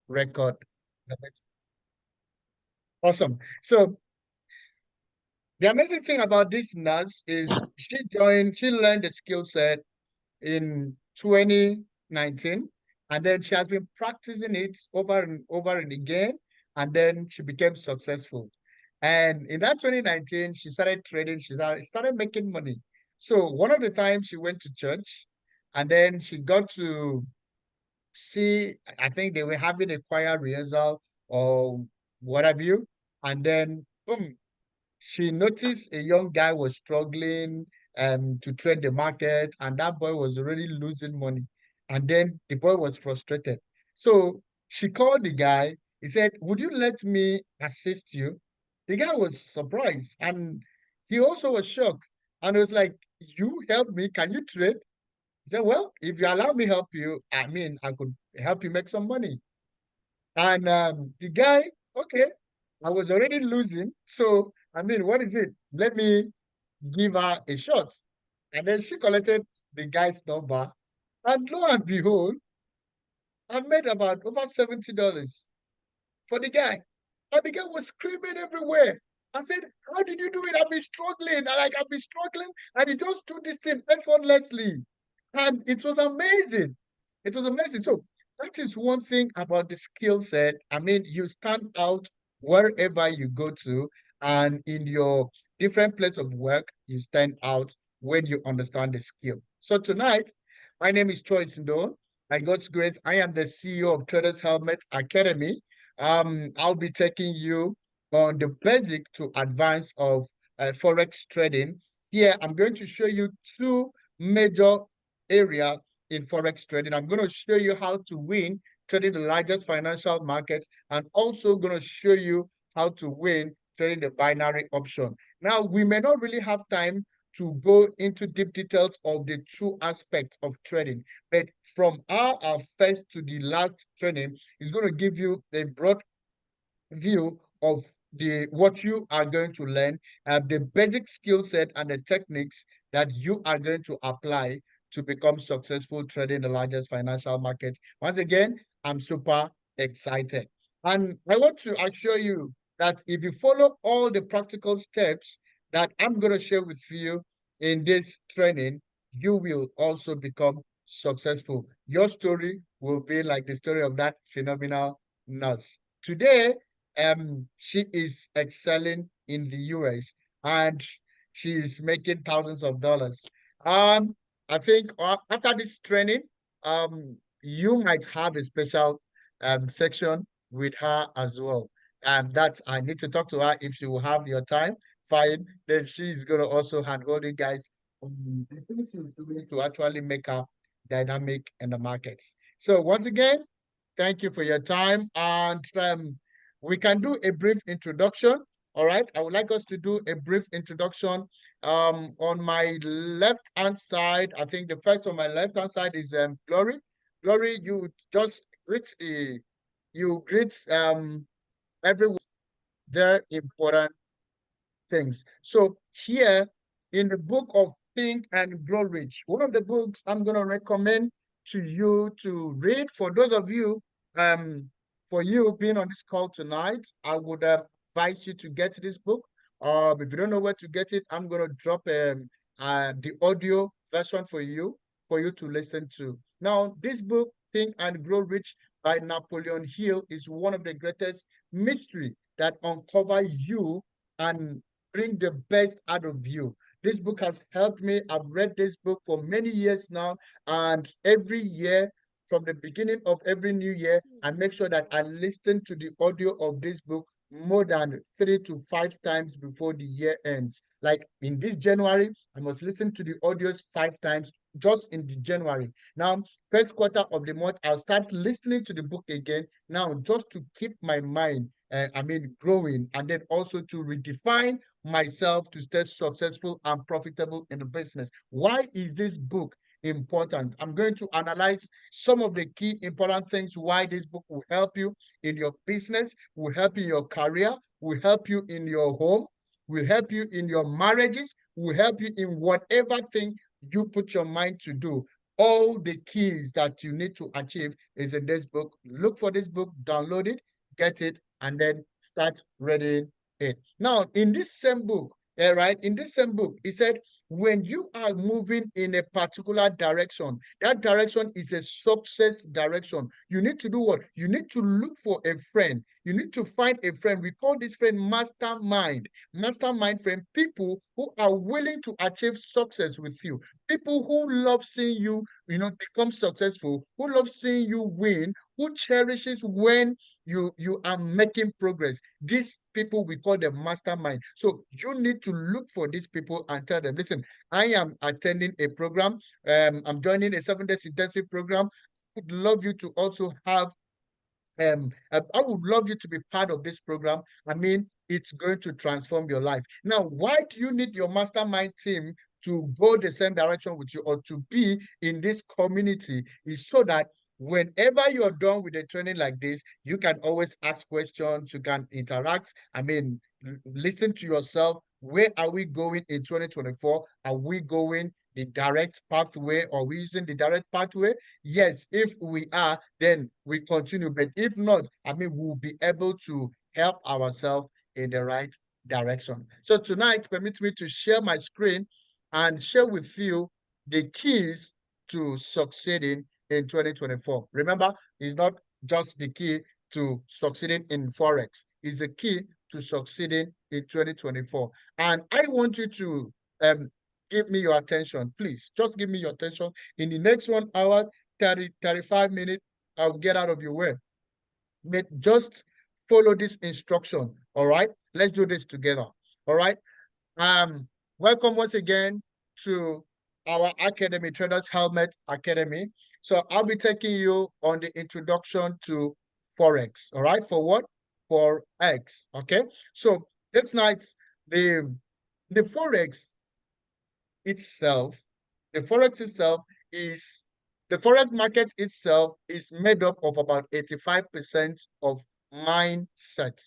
record. Awesome. So the amazing thing about this nurse is she learned the skill set in 2019, and then she has been practicing it over and again, and then she became successful. And in that 2019, she started trading, started making money. So one of the times she went to church, and then she got to see, I think they were having a choir rehearsal or what have you, and then boom, she noticed a young guy was struggling to trade the market, and that boy was already losing money. And then the boy was frustrated. So she called the guy. He said, "Would you let me assist you?" The guy was surprised and he also was shocked. And it was like, "You help me? Can you trade?" He said, "Well, if you allow me help you, I mean, I could help you make some money." And the guy, okay, I was already losing. So, I mean, what is it? Let me give her a shot. And then she collected the guy's number. And lo and behold, I made about over $70 for the guy. And the guy was screaming everywhere. I said, "How did you do it? I've been struggling. I've been struggling. And you just do this thing effortlessly." And it was amazing. It was amazing. So that is one thing about the skill set. I mean, you stand out wherever you go to, and in your different place of work, you stand out when you understand the skill. So tonight, my name is Troy Sindo. By God's grace, I am the CEO of Traders Helmet Academy. I'll be taking you on the basic to advance of forex trading. Here, I'm going to show you two major area in forex trading. I'm going to show you how to win trading the largest financial market, and also going to show you how to win trading the binary option. Now, we may not really have time to go into deep details of the two aspects of trading, but from our first to the last training is going to give you a broad view of the what you are going to learn, the basic skill set and the techniques that you are going to apply to become successful trading the largest financial market. Once again, I'm super excited. And I want to assure you that if you follow all the practical steps that I'm going to share with you in this training, you will also become successful. Your story will be like the story of that phenomenal nurse. Today, she is excelling in the US and she is making thousands of dollars. Um, I think after this training, you might have a special section with her as well. That I need to talk to her if she will have your time. Fine, then she's gonna also handhold you guys on the things she's doing to actually make her dynamic in the markets. So once again, thank you for your time, and we can do a brief introduction. All right. I would like us to do a brief introduction. On my left hand side, I think the first on my left hand side is Glory. Glory, you just greet you greet everyone their important things. So here in the book of Think and Grow Rich, one of the books I'm going to recommend to you to read for those of you, for you being on this call tonight, I would advise you to get this book. If you don't know where to get it, I'm going to drop the audio version for you to listen to. Now, this book, Think and Grow Rich by Napoleon Hill, is one of the greatest mystery that uncover you and bring the best out of you. This book has helped me. I've read this book for many years now, and every year, from the beginning of every new year, I make sure that I listen to the audio of this book more than 3 to 5 times before the year ends. Like in this January, I must listen to the audios 5 times just in the January. Now, first quarter of the month, I'll start listening to the book again now just to keep my mind, growing, and then also to redefine myself to stay successful and profitable in the business. Why is this book important? I'm going to analyze some of the key important things why this book will help you in your business, will help you in your career, will help you in your home, will help you in your marriages, will help you in whatever thing you put your mind to do. All the keys that you need to achieve is in this book. Look for this book, download it, get it, and then start reading it. Now, in this same book, right, in this same book, he said, when you are moving in a particular direction, that direction is a success direction. You need to do what? You need to look for a friend. You need to find a friend. We call this friend mastermind. Mastermind friend, people who are willing to achieve success with you, people who love seeing you, become successful, who love seeing you win, who cherishes when you are making progress. These people, we call them mastermind. So you need to look for these people and tell them, listen, I am attending a program. I'm joining a 7 days intensive program. I would love you to also have I would love you to be part of this program. I mean, it's going to transform your life. Now, why do you need your mastermind team to go the same direction with you or to be in this community? Is so that whenever you're done with a training like this, you can always ask questions, you can interact. I mean, listen to yourself. Where are we going in 2024? Are we going the direct pathway, or are we using the direct pathway? Yes, if we are, then we continue. But if not, I mean, we'll be able to help ourselves in the right direction. So tonight, permit me to share my screen and share with you the keys to succeeding in 2024. Remember, it's not just the key to succeeding in Forex, it's the key to succeeding in 2024. And I want you to give me your attention, please. Just give me your attention. In the next 1 hour, 35 minutes, I'll get out of your way. But just follow this instruction. All right. Let's do this together. All right. Um, Welcome once again to our Academy, Traders Helmet Academy. So I'll be taking you on the introduction to Forex. All right. For what? For X. Okay. So this night, the the Forex itself, the Forex itself is the Forex market itself is made up of about 85% of mindset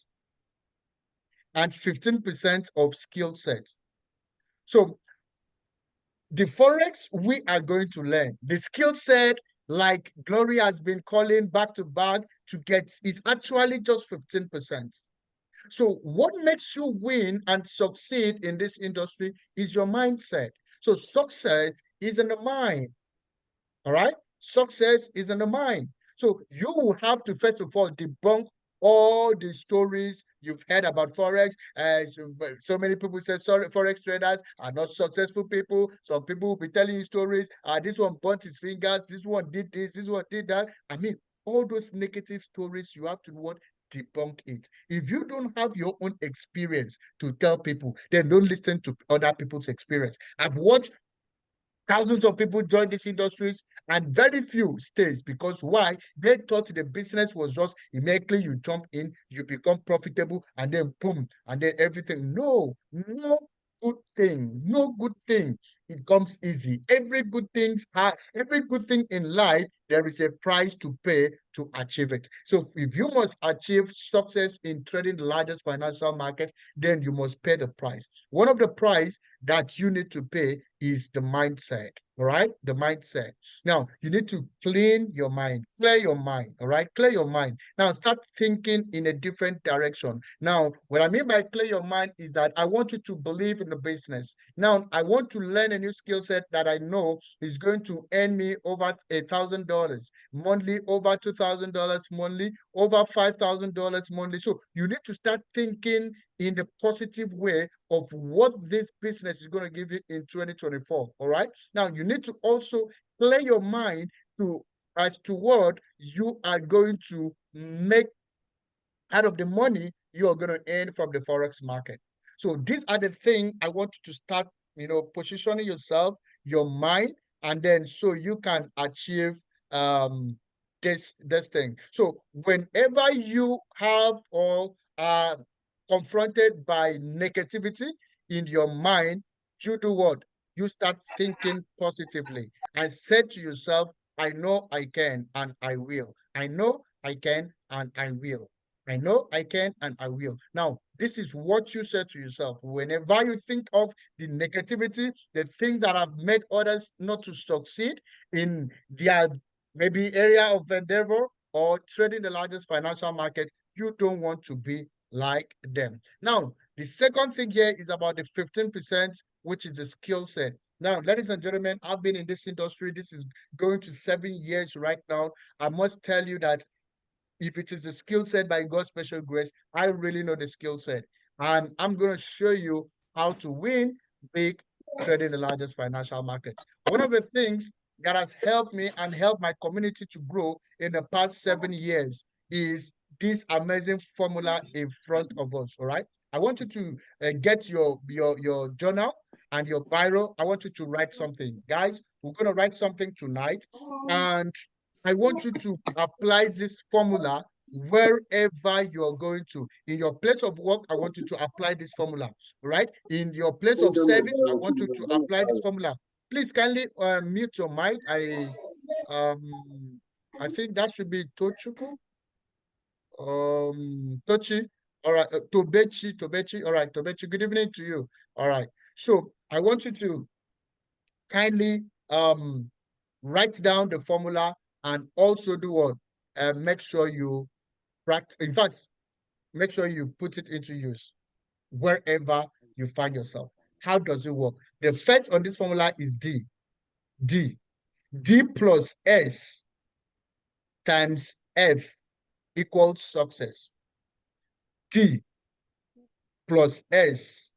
and 15% of skill sets. So the Forex we are going to learn, the skill set, like Gloria has been calling back to back to get, is actually just 15%. So what makes you win and succeed in this industry is your mindset. So success is in the mind. All right. Success is in the mind. So you will have to, first of all, debunk all the stories you've heard about Forex. So many people say, sorry, Forex traders are not successful people. Some people will be telling you stories. This one burnt his fingers. This one did this one did that. I mean, all those negative stories, you have to what? Debunk it. If you don't have your own experience to tell people, then don't listen to other people's experience. I've watched thousands of people join these industries and very few stays, because why? They thought the business was just immediately you jump in, you become profitable, and then boom, and then everything. No, no good thing, no good thing. It comes easy. Every good thing in life, there is a price to pay to achieve it. So if you must achieve success in trading the largest financial market, then you must pay the price. One of the price that you need to pay is the mindset. All right, the mindset. Now you need to clean your mind, clear your mind. All right, clear your mind. Now start thinking in a different direction. Now, what I mean by clear your mind is that I want you to believe in the business. Now, I want to learn a new skill set that I know is going to earn me over $1,000 monthly, over $2,000 monthly, over $5,000 monthly. So you need to start thinking in the positive way of what this business is going to give you in 2024. All right. Now you need to also clear your mind to as to what you are going to make out of the money you are going to earn from the Forex market. So these are the things I want you to start, positioning yourself, your mind, and then so you can achieve this thing. So whenever you have or are confronted by negativity in your mind, you do what? You start thinking positively and say to yourself, I know I can and I will. I know I can and I will. I know I can and I will. Now, this is what you said to yourself. Whenever you think of the negativity, the things that have made others not to succeed in their maybe area of endeavor or trading the largest financial market, you don't want to be like them. Now, the second thing here is about the 15%, which is the skill set. Now, ladies and gentlemen, I've been in this industry. This is going to 7 years right now. I must tell you that if it is a skill set by God's special grace, I really know the skill set. And I'm going to show you how to win big trading the largest financial markets. One of the things that has helped me and helped my community to grow in the past 7 years is this amazing formula in front of us. All right. I want you to get your journal and your biro. I want you to write something. Guys, we're going to write something tonight. And I want you to apply this formula wherever you're going to. In your place of work, I want you to apply this formula, right? In your place of service, I want you to apply this formula. Please kindly mute your mic. Um I think that should be Tochuku. Tochi. All right, Tobechi. All right, Tobechi. Good evening to you. All right. So I want you to kindly write down the formula and also do what? Make sure you practice. In fact, make sure you put it into use wherever you find yourself. How does it work? The first on this formula is D. D. D plus S times F equals success. D plus S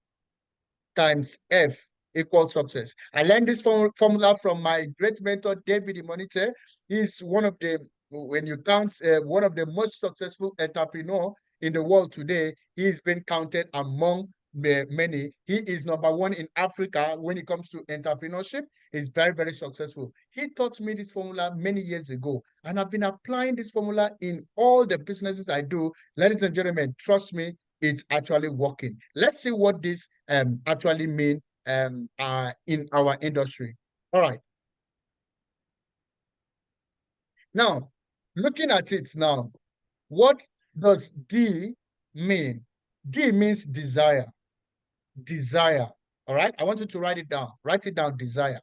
times F equals success. I learned this formula from my great mentor, David Imonite. He's one of the, when you count, one of the most successful entrepreneur in the world today. He's been counted among many. He is number one in Africa when it comes to entrepreneurship. He's very, very successful. He taught me this formula many years ago, and I've been applying this formula in all the businesses I do. Ladies and gentlemen, trust me, it's actually working. Let's see what this actually mean in our industry. All right. Now, looking at it now, what does D mean? D means desire. Desire. All right. I want you to write it down. Write it down, desire.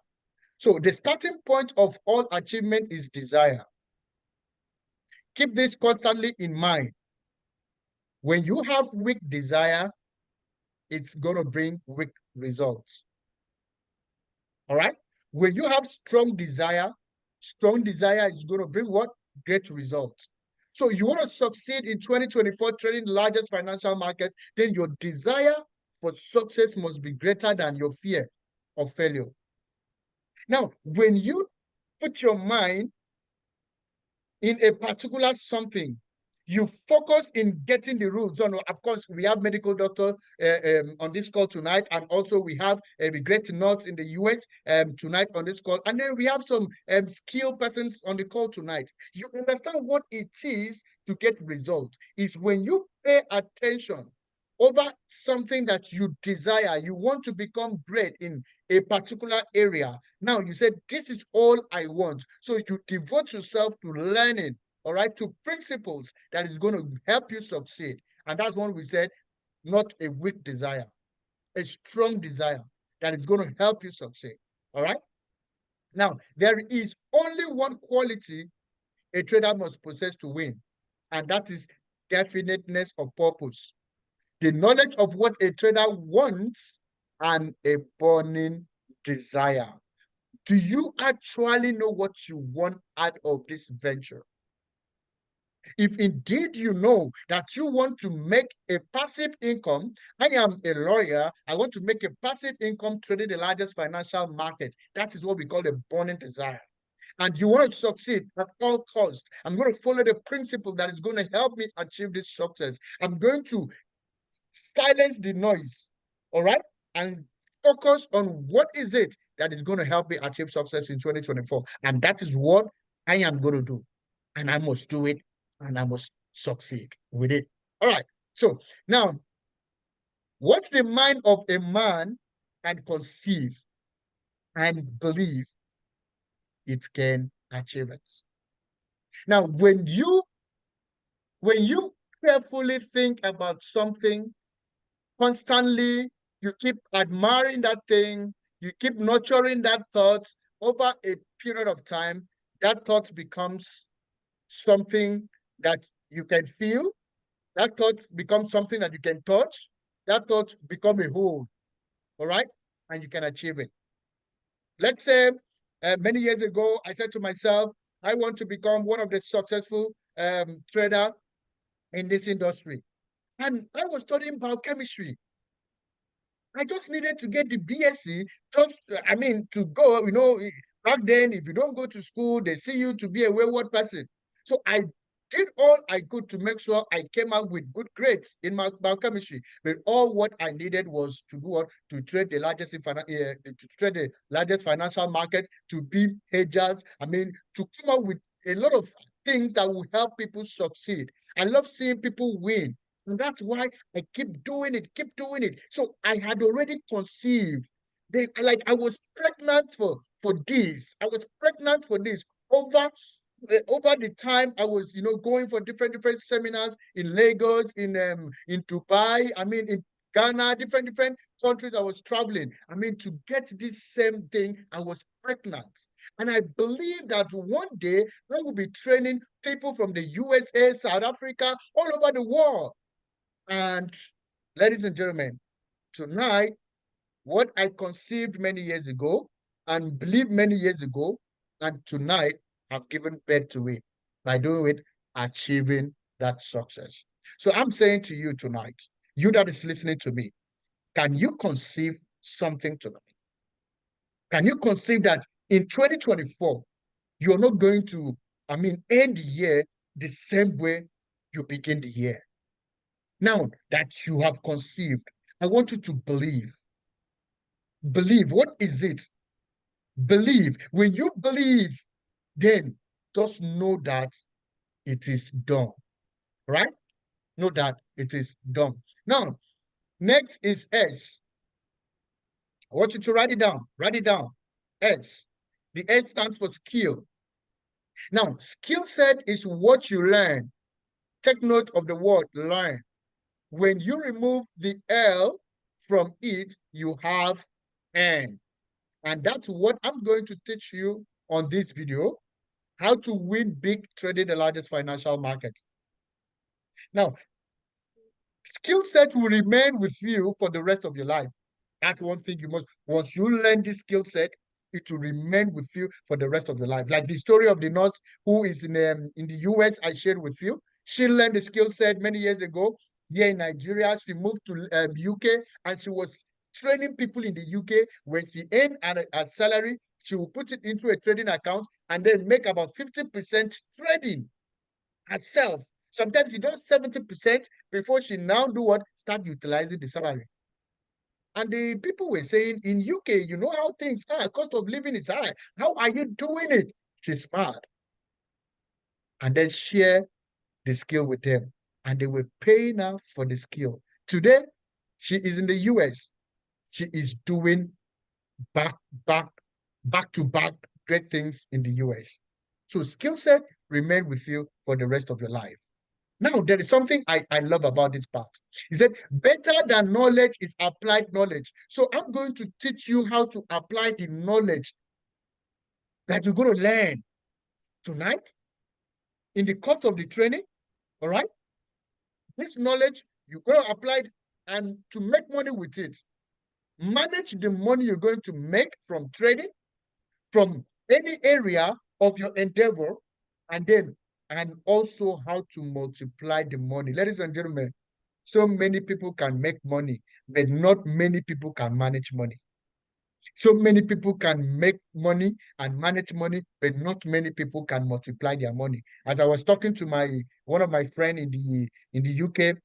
So the starting point of all achievement is desire. Keep this constantly in mind. When you have weak desire, it's going to bring weak results. All right. When you have strong desire is going to bring what? Great results. So you want to succeed in 2024 trading the largest financial market, then your desire for success must be greater than your fear of failure. Now, when you put your mind in a particular something, you focus in getting the rules. So, of course, we have medical doctor on this call tonight, and also we have a great nurse in the US tonight on this call, and then we have some skilled persons on the call tonight. You understand what it is to get results. Is when you pay attention over something that you desire, you want to become great in a particular area. Now you said, this is all I want. So you devote yourself to learning, all right, to principles that is going to help you succeed. And that's one we said, not a weak desire, a strong desire that is going to help you succeed. All right. Now, there is only one quality a trader must possess to win, and that is definiteness of purpose. The knowledge of what a trader wants and a burning desire. Do you actually know what you want out of this venture? If indeed you know that you want to make a passive income, I am a lawyer, I want to make a passive income trading the largest financial market. That is what we call a burning desire. And you want to succeed at all costs. I'm going to follow the principle that is going to help me achieve this success. I'm going to silence the noise, all right, and focus on what is it that is going to help me achieve success in 2024. And that is what I am going to do. And I must do it, and I must succeed with it. All right. So now, what the mind of a man can conceive and believe, it can achieve it. Now, when you carefully think about something constantly, you keep admiring that thing, you keep nurturing that thought over a period of time, that thought becomes something that you can feel, that thought becomes something that you can touch, that thought become a whole, all right? And you can achieve it. Let's say many years ago, I said to myself, I want to become one of the successful trader in this industry. And I was studying biochemistry. I just needed to get the BSc, just, I mean, to go, back then, if you don't go to school, they see you to be a wayward person. So I did all I could to make sure I came out with good grades in my biochemistry. But all what I needed was to do what? To trade the largest to trade the largest financial market, to be hedgers. I mean, to come up with a lot of things that will help people succeed. I love seeing people win. And that's why I keep doing it, keep doing it. So I had already conceived. Like I was pregnant for this. I was pregnant for this over the time I was, going for different seminars in Lagos, in Dubai. I mean, in Ghana, different countries. I was traveling. I mean, to get this same thing, I was pregnant. And I believe that one day I will be training people from the USA, South Africa, all over the world. And ladies and gentlemen, tonight, what I conceived many years ago and believed many years ago, and tonight I've given birth to it by doing it, achieving that success. So I'm saying to you tonight, you that is listening to me, can you conceive something tonight? Can you conceive that in 2024, you're not going to, I mean, end the year the same way you begin the year? Now that you have conceived, I want you to believe. Believe. What is it? Believe. When you believe, then just know that it is done. Right? Know that it is done. Now, next is S. I want you to write it down. Write it down. S. The S stands for skill. Now, skill set is what you learn. Take note of the word learn. When you remove the L from it, you have N. And that's what I'm going to teach you on this video, how to win big trading the largest financial markets. Now, skill set will remain with you for the rest of your life. That's one thing you must, once you learn this skill set, it will remain with you for the rest of your life. Like the story of the nurse who is in the US, I shared with you. She learned the skill set many years ago here in Nigeria. She moved to UK and she was training people in the UK. When she earned a salary, she will put it into a trading account and then make about 50% trading herself. Sometimes she does 70% before she now do what? Start utilizing the salary. And the people were saying, in UK, you know how things are, cost of living is high. How are you doing it? She smiled and then share the skill with them. And they were paying her for the skill. Today, she is in the US. She is doing back, back, back to back great things in the US. So skill set remain with you for the rest of your life. Now, there is something I love about this part. He said, better than knowledge is applied knowledge. So I'm going to teach you how to apply the knowledge that you're going to learn tonight in the course of the training. All right. This knowledge, you're going to apply it and to make money with it. Manage the money you're going to make from trading, from any area of your endeavor, and also how to multiply the money. Ladies and gentlemen, so many people can make money, but not many people can manage money. So many people can make money and manage money, but not many people can multiply their money. As I was talking to one of my friends in the UK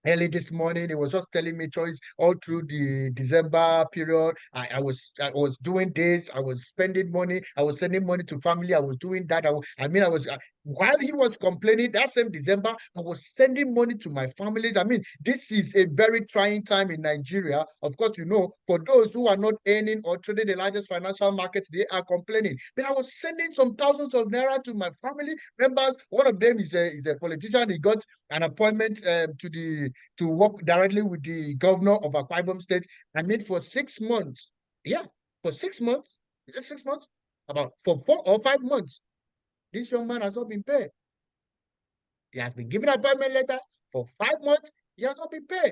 early this morning, he was just telling me, choice all through the December period. I was doing this, I was spending money, I was sending money to family, I was doing that. I mean, I was While he was complaining, that same December, I was sending money to my families. I mean, this is a very trying time in Nigeria. Of course, you know, for those who are not earning or trading the largest financial markets, they are complaining. But I was sending some thousands of naira to my family members. One of them is a politician. He got an appointment to work directly with the governor of Akwa Ibom State. I mean, for 6 months. Yeah, for 6 months. Is it 6 months? About for 4 or 5 months. This young man has not been paid. He has been given an appointment letter for 5 months. He has not been paid.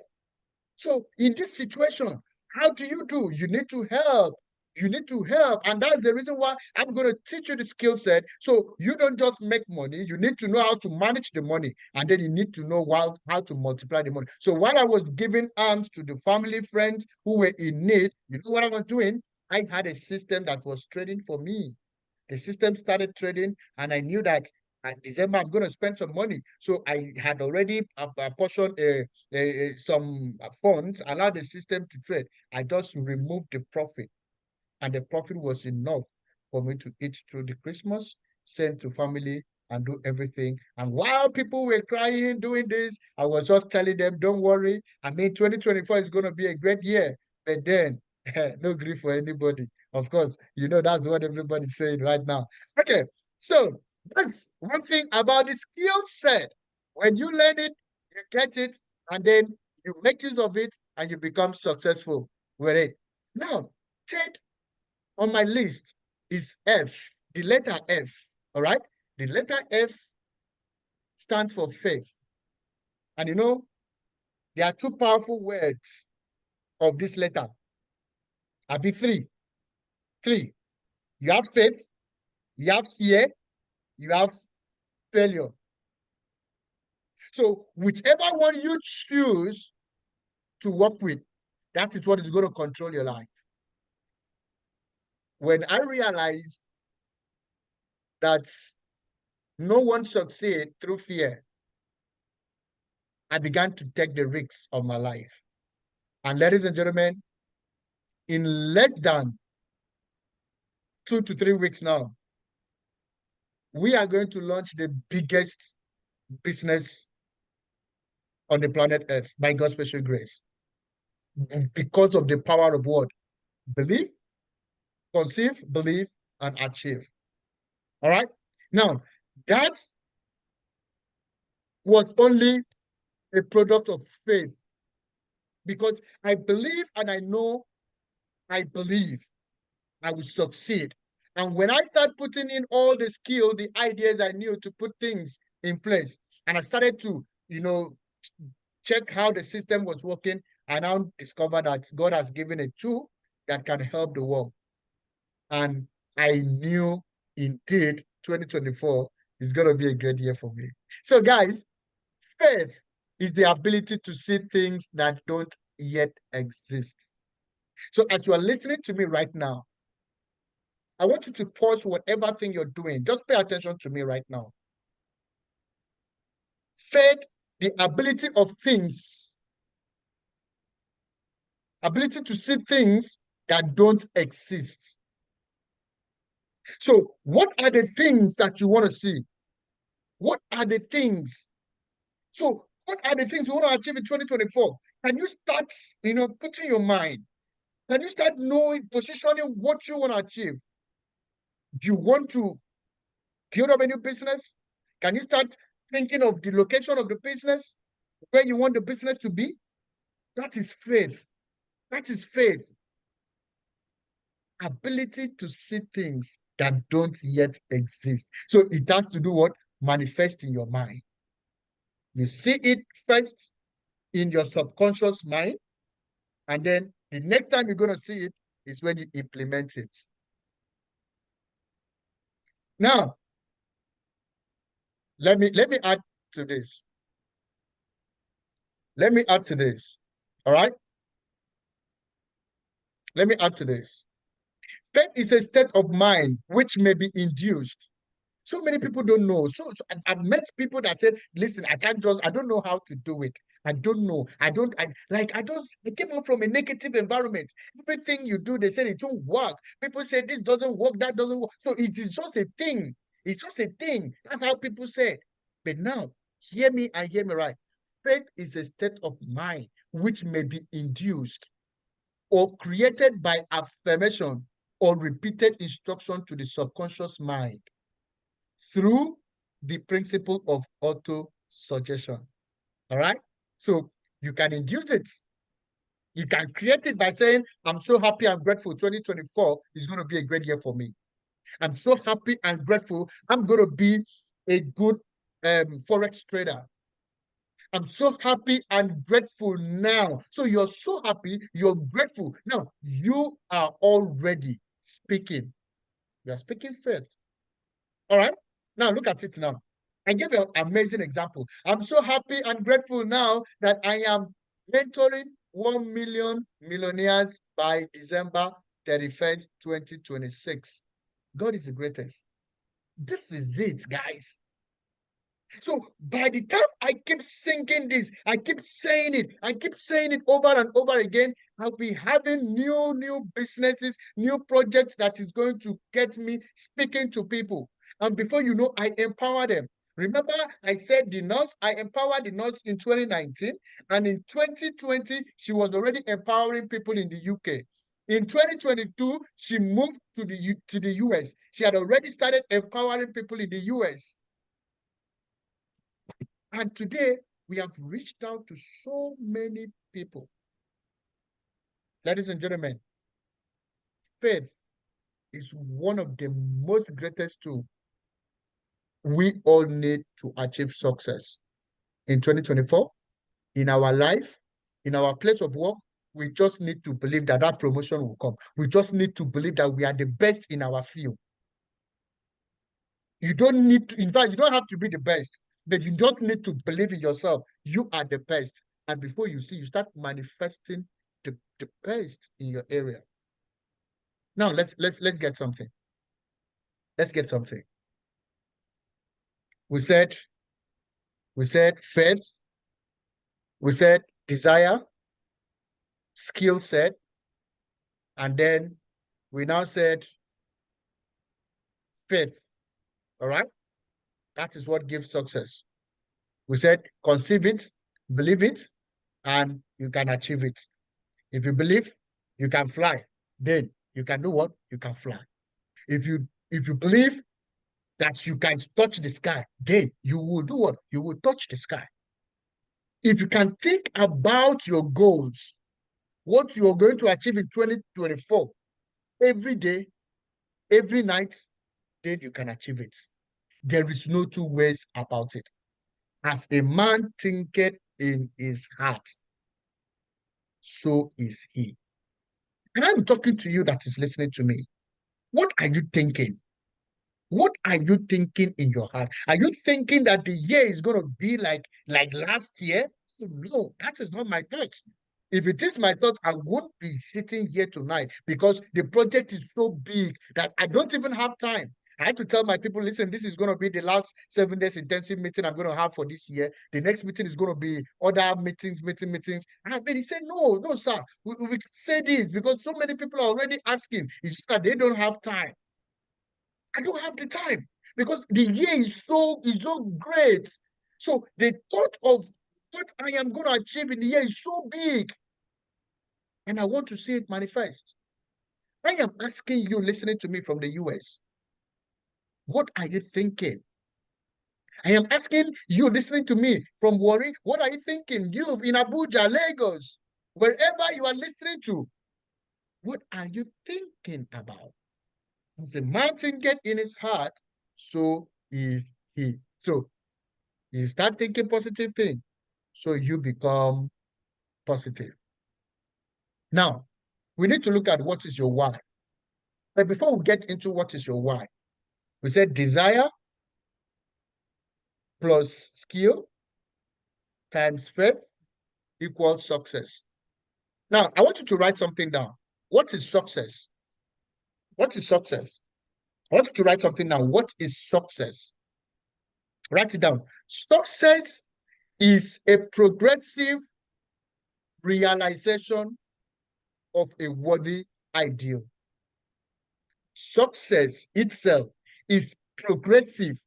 So in this situation, how do? You need to help. You need to help. And that's the reason why I'm going to teach you the skill set. So you don't just make money. You need to know how to manage the money. And then you need to know how to multiply the money. So while I was giving alms to the family, friends who were in need, you know what I was doing? I had a system that was trading for me. The system started trading, and I knew that at December I'm going to spend some money. So I had already apportioned some funds, allowed the system to trade. I just removed the profit, and the profit was enough for me to eat through the Christmas, send to family, and do everything. And while people were crying, doing this, I was just telling them, don't worry. I mean, 2024 is going to be a great year. But then, no grief for anybody. Of course, you know, that's what everybody's saying right now. Okay, so that's one thing about the skill set. When you learn it, you get it, and then you make use of it, and you become successful with it. Now, third on my list is F, the letter F. All right. The letter F stands for faith. And you know, there are two powerful words of this letter. I'll be three. Three. You have faith, you have fear, you have failure. So, whichever one you choose to work with, that is what is going to control your life. When I realized that no one succeeds through fear, I began to take the risks of my life. And ladies and gentlemen, in less than 2 to 3 weeks now, we are going to launch the biggest business on the planet Earth by God's special grace because of the power of what? Believe, conceive, believe, and achieve. All right. Now, that was only a product of faith because I believe and I know I believe I will succeed. And when I start putting in all the skill, the ideas I knew to put things in place, and I started to, check how the system was working, I now discovered that God has given a tool that can help the world. And I knew indeed 2024 is going to be a great year for me. So, guys, faith is the ability to see things that don't yet exist. So, as you are listening to me right now, I want you to pause whatever thing you're doing. Just pay attention to me right now. Faith, the ability to see things that don't exist. So, what are the things that you want to see? What are the things? So, what are the things you want to achieve in 2024? Can you start, putting your mind? Can you start knowing, positioning what you want to achieve? Do you want to build up a new business? Can you start thinking of the location of the business, where you want the business to be? That is faith. That is faith. Ability to see things that don't yet exist. So it has to do what? Manifest in your mind. You see it first in your subconscious mind, and then the next time you're going to see it is when you implement it. Now, let me add to this. Let me add to this. All right? Let me add to this. Faith is a state of mind which may be induced. So many people don't know. So I've met people that said, listen, I don't know how to do it. I don't know. I came out from a negative environment. Everything you do, they said it won't work. People say this doesn't work, that doesn't work. So it is just a thing. It's just a thing. That's how people say it. But now, hear me and hear me right. Faith is a state of mind which may be induced or created by affirmation or repeated instruction to the subconscious mind through the principle of auto-suggestion. All right? So you can induce it. You can create it by saying, I'm so happy and grateful. 2024 is going to be a great year for me. I'm so happy and grateful. I'm going to be a good Forex trader. I'm so happy and grateful now. So you're so happy, you're grateful. Now, you are already speaking. You're speaking faith. All right? Now, look at it now. I give you an amazing example. I'm so happy and grateful now that I am mentoring 1 million millionaires by December 31st, 2026. God is the greatest. This is it, guys. So by the time I keep thinking this, I keep saying it over and over again, I'll be having new businesses, new projects that is going to get me speaking to people. And before you know, I empower them. Remember, I said the nurse, I empowered the nurse in 2019, and in 2020, she was already empowering people in the UK. In 2022, she moved to the US. She had already started empowering people in the US. And today, we have reached out to so many people. Ladies and gentlemen, faith is one of the most greatest tools we all need to achieve success. In 2024, in our life, in our place of work, we just need to believe that that promotion will come. We just need to believe that we are the best in our field. You don't need to, in fact, you don't have to be the best, but you don't need to believe in yourself. You are the best. And before you see, you start manifesting the best in your area. Now let's get something. Let's get something. We said faith, we said desire, skill set, and then we now said faith. All right? That is what gives success. We said conceive it, believe it, and you can achieve it. If you believe you can fly, then you can do what? You can fly. If you believe that you can touch the sky, then you will do what? You will touch the sky. If you can think about your goals, what you're going to achieve in 2024, every day, every night, then you can achieve it. There is no two ways about it. As a man thinketh in his heart, so is he. And I'm talking to you that is listening to me. What are you thinking? What are you thinking in your heart? Are you thinking that the year is going to be like last year? No, that is not my thought. If it is my thought, I won't be sitting here tonight because the project is so big that I don't even have time. I had to tell my people, listen, this is going to be the last 7 days intensive meeting I'm going to have for this year. The next meeting is going to be other meetings. And then he said, no, sir, we can say this because so many people are already asking. It's just that they don't have time. I don't have the time because the year is so great. So the thought of what I am going to achieve in the year is so big. And I want to see it manifest. I am asking you, listening to me from the US, what are you thinking? I am asking you, listening to me from Warri, what are you thinking? You in Abuja, Lagos, wherever you are listening to, what are you thinking about? As a man thinketh in his heart, so is he. So you start thinking positive thing, so you become positive. Now, we need to look at what is your why. But before we get into what is your why, we said desire plus skill times faith equals success. Now, I want you to write something down. What is success? What is success? I want you to write something down. What is success? Write it down. Success is a progressive realization of a worthy ideal. Success itself is Progressive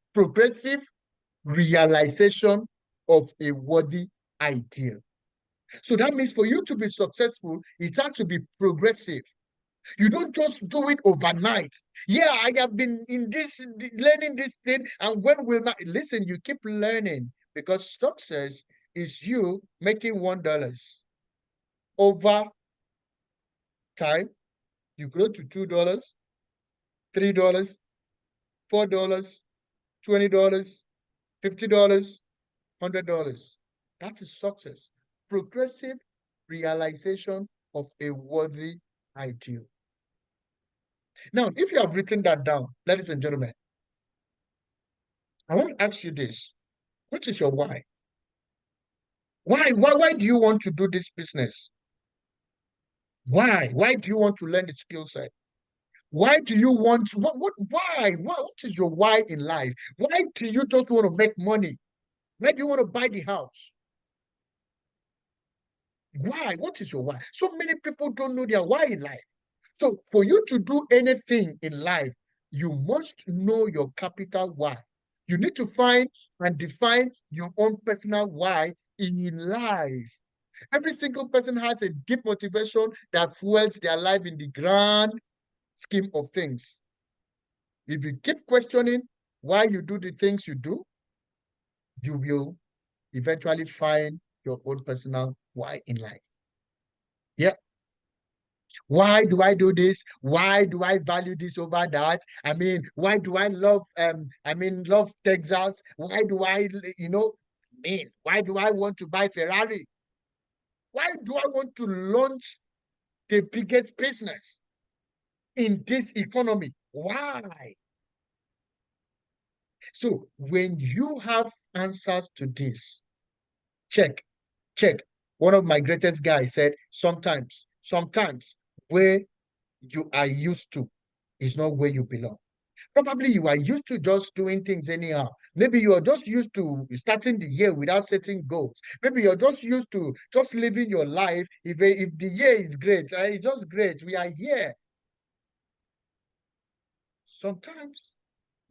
realization of a worthy ideal. So that means for you to be successful, it has to be progressive. You don't just do it overnight. Yeah, I have been in this learning this thing, and when will my listen? You keep learning because success is you making $1 over time. You grow to $2, $3, $4, $20, $50, $100. That is success. Progressive realization of a worthy ideal. Now, if you have written that down, ladies and gentlemen, I want to ask you this. What is your why? Why do you want to do this business? Why? Why do you want to learn the skill set? Why do you want what is your why in life? Why do you just want to make money? Why do you want to buy the house? Why? What is your why? So many people don't know their why in life. So for you to do anything in life, you must know your capital why. You need to find and define your own personal why in life. Every single person has a deep motivation that fuels their life in the grand scheme of things. If you keep questioning why you do the things you do, you will eventually find your own personal why in life. Yeah. Why do I do this? Why do I value this over that? I mean, why do I love Texas? Why do why do I want to buy Ferrari? Why do I want to launch the biggest business in this economy? Why? So when you have answers to this, check, check. One of my greatest guys said, sometimes where you are used to is not where you belong. Probably you are used to just doing things anyhow. Maybe you are just used to starting the year without setting goals. Maybe you're just used to just living your life. If the year is great, it's just great. We are here. Sometimes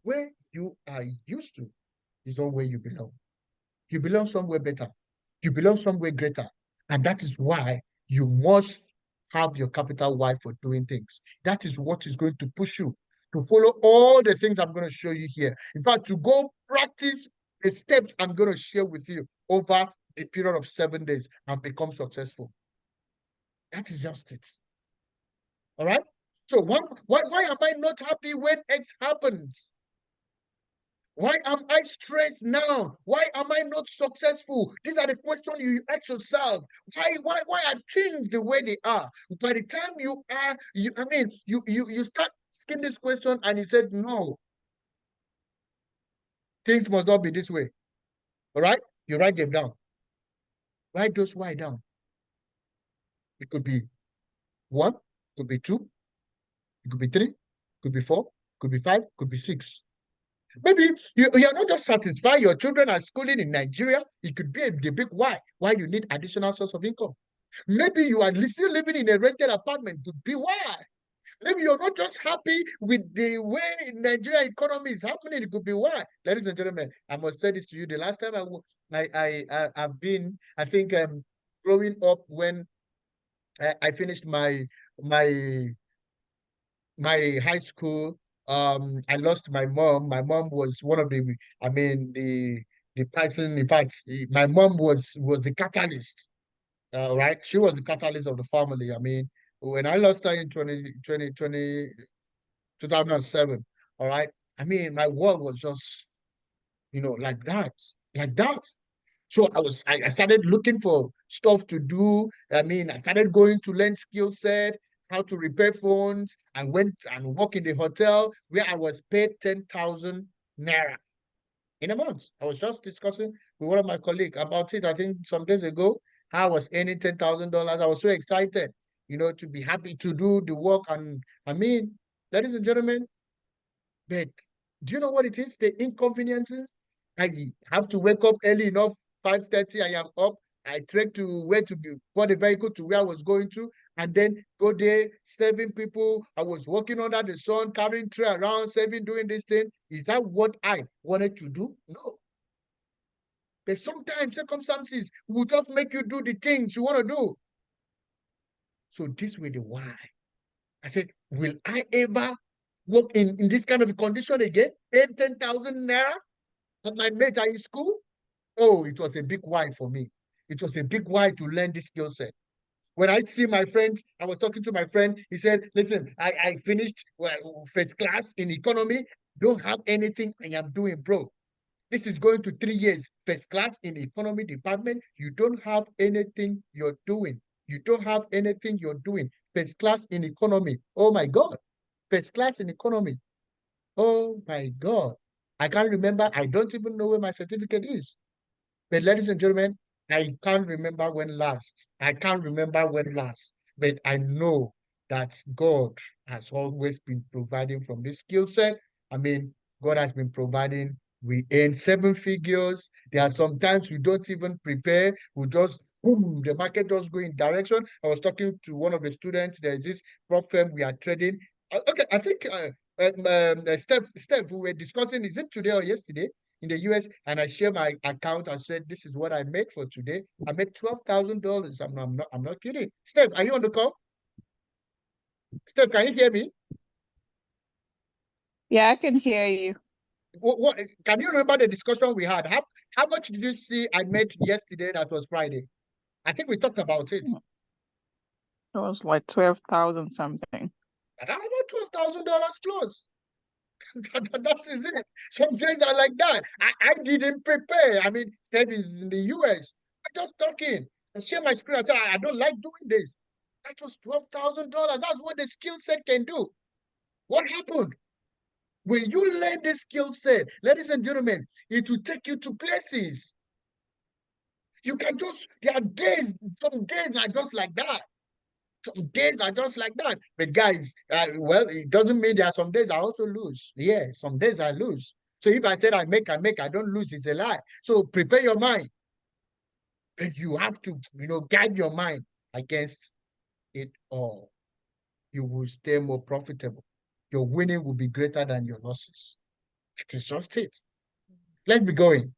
where you are used to is not where you belong. You belong somewhere better. You belong somewhere greater. And that is why you must have your capital Y for doing things. That is what is going to push you to follow all the things I'm going to show you here. In fact, to go practice the steps I'm going to share with you over a period of 7 days and become successful. That is just it. All right? So why am I not happy when X happens? Why am I stressed now? Why am I not successful? These are the questions you ask yourself. Why are things the way they are? By the time you start asking this question and you said, no, things must not be this way. All right? You write them down. Write those why down. It could be one, could be two, it could be three, could be four, could be five, could be six. Maybe you are not just satisfied your children are schooling in Nigeria. It could be the big why you need additional source of income. Maybe you are still living in a rented apartment. Could be why. Maybe you're not just happy with the way Nigeria economy is happening. It could be why. Ladies and gentlemen, I must say this to you. The last time I've been, I think growing up when I finished my my high school, I lost my mom. My mom was one of the, I mean, the person, in fact, my mom was the catalyst, right? She was the catalyst of the family. I mean, when I lost her in 2007, all right? I mean, my world was just, like that. So I started looking for stuff to do. I mean, I started going to learn skill set, how to repair phones. I went and worked in the hotel where I was paid 10,000 naira in a month. I was just discussing with one of my colleagues about it, I think some days ago, how I was earning $10,000. I was so excited, to be happy to do the work. And I mean, ladies and gentlemen, but do you know what it is? The inconveniences. I have to wake up early enough, 5:30. I am up. I trekked to where to be, bought a vehicle to where I was going to, and then go there, serving people. I was working under the sun, carrying tray around, serving, doing this thing. Is that what I wanted to do? No. But sometimes circumstances will just make you do the things you want to do. So this way the why. I said, will I ever work in this kind of a condition again? 10,000 naira? And my mates are in school? Oh, it was a big why for me. It was a big why to learn this skill set. When I see my friend, I was talking to my friend, he said, listen, I finished first class in economy, don't have anything I am doing, bro. This is going to 3 years, first class in economy department. You don't have anything you're doing. You don't have anything you're doing. First class in economy. Oh my God. First class in economy. Oh my God. I can't remember. I don't even know where my certificate is. But ladies and gentlemen, I can't remember when last. I can't remember when last. But I know that God has always been providing from this skill set. I mean, God has been providing. We earn seven figures. There are sometimes we don't even prepare. We just boom, the market just go in direction. I was talking to one of the students. There's this prop firm we are trading. Okay, I think Steph, we were discussing, is it today or yesterday? In the US, and I share my account. I said, "This is what I made for today. I made $12,000. I'm not kidding." Steph, are you on the call? Steph, can you hear me? Yeah, I can hear you. What can you remember the discussion we had? How much did you see I made yesterday? That was Friday. I think we talked about it. It was like 12,000 something. And I made $12,000 plus. That is it. Some days are like that. I didn't prepare. I mean, Steph is in the US. I'm just talking. I share my screen. I said, I don't like doing this. That was $12,000. That's what the skill set can do. What happened? When you learn this skill set, ladies and gentlemen, it will take you to places. You can just, there are days, some days are just like that. Some days are just like that. But guys, well, it doesn't mean there are some days I also lose. Yeah, some days I lose. So if I said I make, I don't lose, it's a lie. So prepare your mind. And you have to, guide your mind against it all. You will stay more profitable. Your winning will be greater than your losses. That is just it. Let's be going.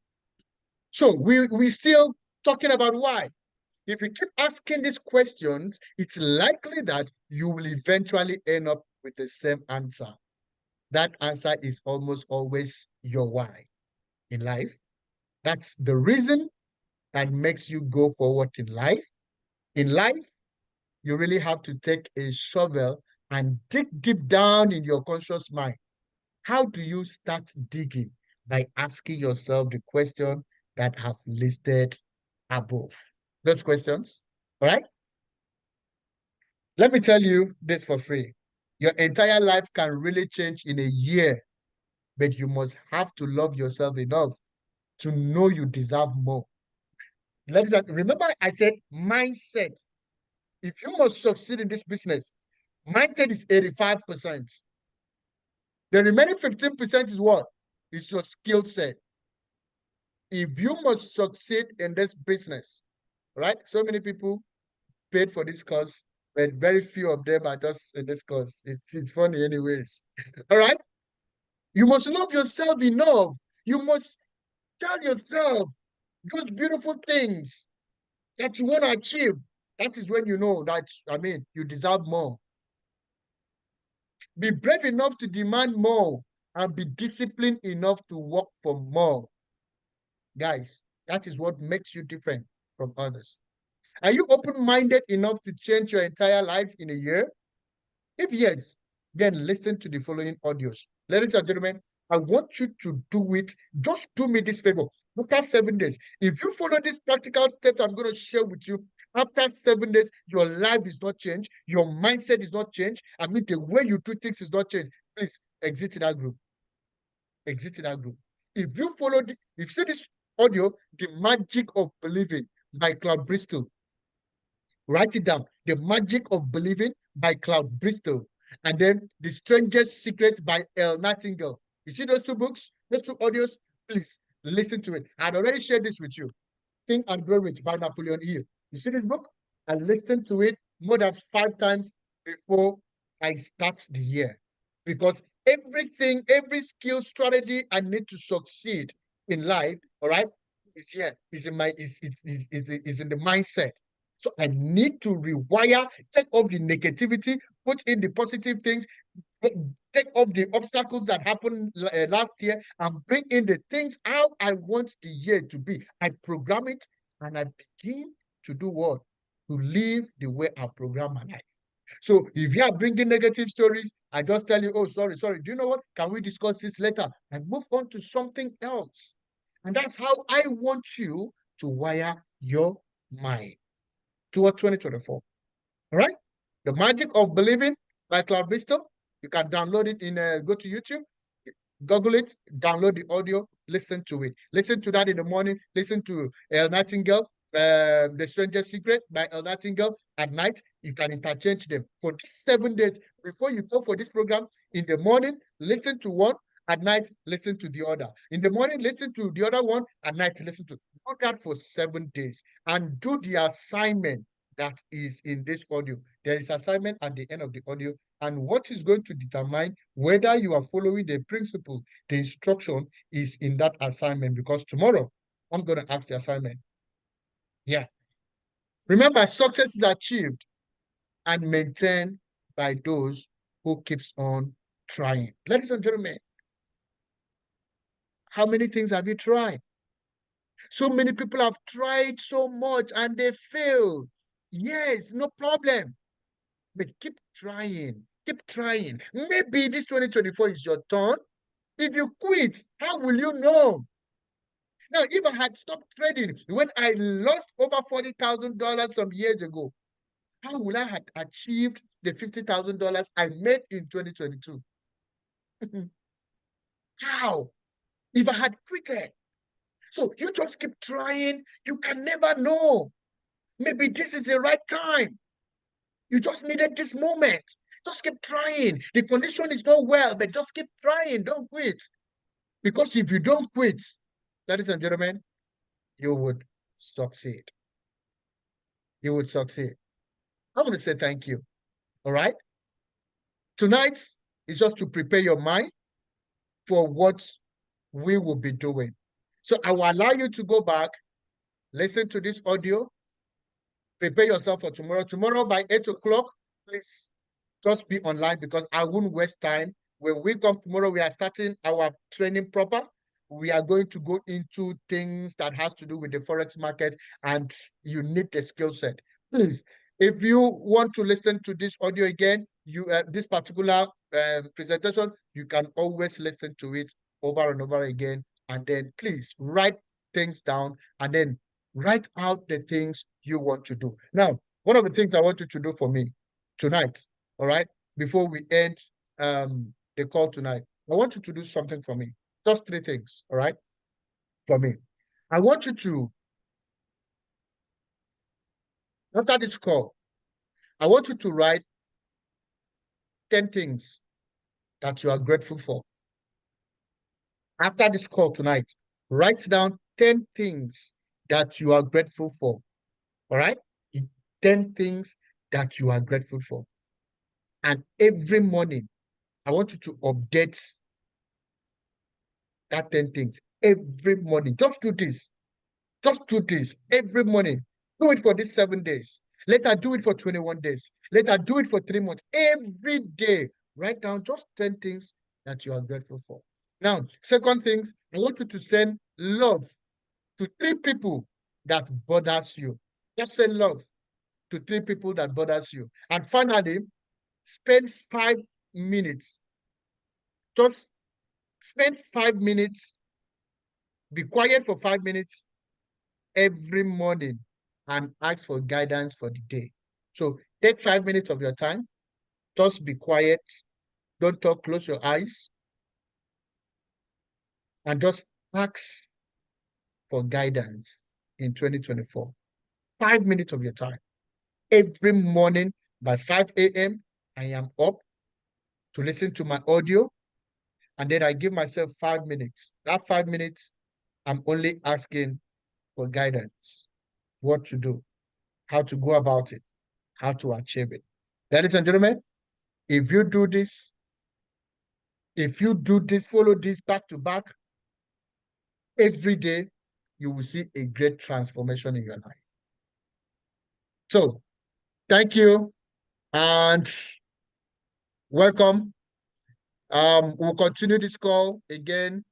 So we still talking about why. If you keep asking these questions, it's likely that you will eventually end up with the same answer. That answer is almost always your why in life. That's the reason that makes you go forward in life. In life, you really have to take a shovel and dig deep down in your conscious mind. How do you start digging? By asking yourself the question that I have listed above. Those questions, all right? Let me tell you this for free. Your entire life can really change in a year, but you must have to love yourself enough to know you deserve more. Remember I said mindset. If you must succeed in this business, mindset is 85%. The remaining 15% is what? It's your skill set. If you must succeed in this business, right? So many people paid for this course, but very few of them are just in this course. It's funny anyways. All right? You must love yourself enough. You must tell yourself those beautiful things that you want to achieve. That is when you know that, you deserve more. Be brave enough to demand more and be disciplined enough to work for more. Guys, that is what makes you different from others. Are you open-minded enough to change your entire life in a year? If yes, then listen to the following audios. Ladies and gentlemen, I want you to do it. Just do me this favor. After 7 days, if you follow these practical steps I'm going to share with you, after 7 days, your life is not changed. Your mindset is not changed. The way you do things is not changed. Please exit that group. Exit that group. If you if you see this audio, The Magic of Believing by Cloud Bristol, write it down. The Magic of Believing by Cloud Bristol. And then The Strangest Secret by Elle Nightingale. You see those two books, those two audios? Please listen to it. I'd already shared this with you. Think and Grow Rich by Napoleon Hill. You see this book? I listened to it more than 5 times before I start the year. Because everything, every skill strategy I need to succeed in life, all right, is here, is in my is in the mindset. So I need to rewire, take off the negativity, put in the positive things, take off the obstacles that happened last year, and bring in the things how I want the year to be. I program it and I begin to do what? To live the way I program my life. So if you are bringing negative stories, I just tell you, oh, sorry. Do you know what? Can we discuss this later? And move on to something else. And that's how I want you to wire your mind toward 2024. All right? The Magic of Believing by Cloud Bristol. You can download it go to YouTube, Google it, download the audio, listen to it. Listen to that in the morning. Listen to El Nightingale, The Stranger's Secret by El Nightingale at night. You can interchange them for these 7 days before you go for this program. In the morning, listen to one. At night, listen to the other. In the morning, listen to the other one. At night, listen to. Do that for 7 days and do the assignment that is in this audio. There is assignment at the end of the audio, and what is going to determine whether you are following the principle, the instruction is in that assignment, because tomorrow I'm going to ask the assignment. Yeah. Remember, success is achieved and maintained by those who keeps on trying. Ladies and gentlemen, how many things have you tried? So many people have tried so much and they failed. Yes, no problem. But keep trying. Keep trying. Maybe this 2024 is your turn. If you quit, how will you know? Now, if I had stopped trading when I lost over $40,000 some years ago, how will I have achieved the $50,000 I made in 2022? How? If I had quitted. So you just keep trying. You can never know. Maybe this is the right time. You just needed this moment. Just keep trying. The condition is not well, but just keep trying. Don't quit. Because if you don't quit, ladies and gentlemen, you would succeed. You would succeed. I want to say thank you. All right. Tonight is just to prepare your mind for what we will be doing. So I will allow you to go back, listen to this audio, prepare yourself for tomorrow. Tomorrow by 8 o'clock, please just be online because I won't waste time. When we come tomorrow, we are starting our training proper. We are going to go into things that has to do with the Forex market, and you need the skill set. Please, if you want to listen to this audio again, this particular presentation, you can always listen to it over and over again. And then please write things down and then write out the things you want to do. Now, one of the things I want you to do for me tonight, all right, before we end the call tonight, I want you to do something for me. Just 3 things, all right, for me. I want you to, after this call, I want you to write 10 things that you are grateful for. After this call tonight, write down 10 things that you are grateful for, all right? 10 things that you are grateful for. And every morning, I want you to update that 10 things every morning. Just do this. Just do this every morning. Do it for these 7 days. Later, do it for 21 days. Later, do it for 3 months. Every day, write down just 10 things that you are grateful for. Now, second thing, I want you to send love to 3 people that bothers you. Just send love to 3 people that bothers you. And finally, spend 5 minutes. Just spend 5 minutes. Be quiet for 5 minutes every morning and ask for guidance for the day. So take 5 minutes of your time. Just be quiet. Don't talk. Close your eyes. And just ask for guidance in 2024. 5 minutes of your time. Every morning by 5 a.m., I am up to listen to my audio. And then I give myself 5 minutes. That 5 minutes, I'm only asking for guidance, what to do, how to go about it, how to achieve it. Ladies and gentlemen, if you do this, follow this back to back every day, you will see a great transformation in your life. So, thank you and welcome. We'll continue this call again